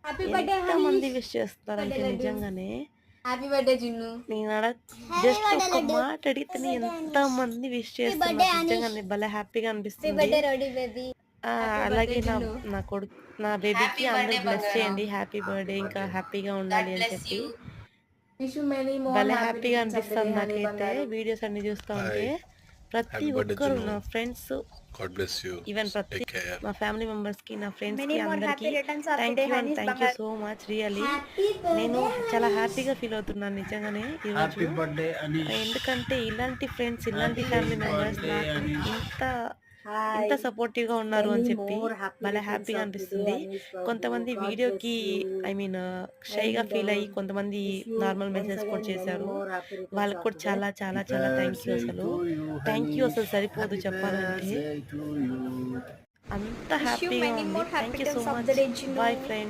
Happy birthday ఎంతమంది Harish. Wish birthday చేస్తున్నారంటే లడ్డు. నిజంగానే హ్యాపీ బర్త్‌డే జున్ను. నేను హ్యాపీ జస్ట్ బర్త్డే ఒక్క లడ్డు. మాట హ్యాపీ అడిగితేనే బర్త్డే అనీష్. ఎంతమంది విష్ హ్యాపీ బర్త్డే చేస్తున్నారు. అనీష్. నిజంగానే భలే హ్యాపీగా హ్యాపీ అనిపిస్తుంది. బర్త్డే రోడీ బేబీ. హ్యాపీ బర్త్‌డే అలాగే నా జున్ను. నా కొడుకు నా బేబీకి హ్యాపీ అందరూ బర్త్‌డే బ్లెస్ బంగారం. చేయండి. హ్యాపీ బర్త్‌డే ఇంకా హ్యాపీగా గాడ్ ఉండాలి అని బ్లెస్ చెప్పి. You. Wish you many more భలే హ్యాపీ హ్యాపీగా రిటర్న్స్ ఆఫ్ ద డే అనిపిస్తుంది హనీ నాకైతే బంగారు. వీడియోస్ అన్ని చూస్తా ఉంటే. హాయ్. ప్రతి హ్యాపీ బర్త్డే ఒక్కరు జున్ను. నా friends god bless you. Even ప్రతి టేక్ కేర్. మా ఫ్యామిలీ మెంబర్స్‌కి, నా మెనీ ఫ్రెండ్స్‌కి మోర్ హ్యాపీ అందరికీ returns of the day thank you and Hanish thank you బంగారు. So much really. హ్యాపీ నేను బర్త్డే చాలా హనీష్. హ్యాపీగా ఫీల్ అవుతున్నాను నిజంగానే ఈరోజు. Happy birthday Anish. ఎందుకంటే ఇలాంటి ఫ్రెండ్స్, ఇలాంటి హ్యాపీ ఫ్యామిలీ మెంబర్స్ బర్త్డే నాకు అనీష్. ఇంత హాయ్. ఇంత సపోర్టివ్‌గా ఉన్నారు అని మెనీ చెప్పి మోర్ హ్యాపీ భలే రిటర్న్స్ హ్యాపీగా ఆఫ్ ది డే అనిపిస్తుంది. హనీష్ బాబు. కొంతమంది గాడ్ వీడియోకి బ్లెస్ యూ. ఐ మీన్ షైగా అండ్ ఫీల్ అయ్యి కొంతమంది wish you normal ones message కూడా అగైన్ మెనీ చేశారు. మోర్ హ్యాపీ రిటర్న్స్ వాళ్ళకి ఆఫ్ కూడా ది డే. చాలా చాలా చాలా థ్యాంక్ యూ బర్త్డే అసలు. టు యూ థ్యాంక్ యూ అసలు హనీష్. సరిపోదు హ్యాపీ చెప్పాలంటే. Birthday to you. అంత విష్ యూ హ్యాపీగా మెనీ ఉంది. More happy thank you so returns of much. The day జిన్ను. Bye friends.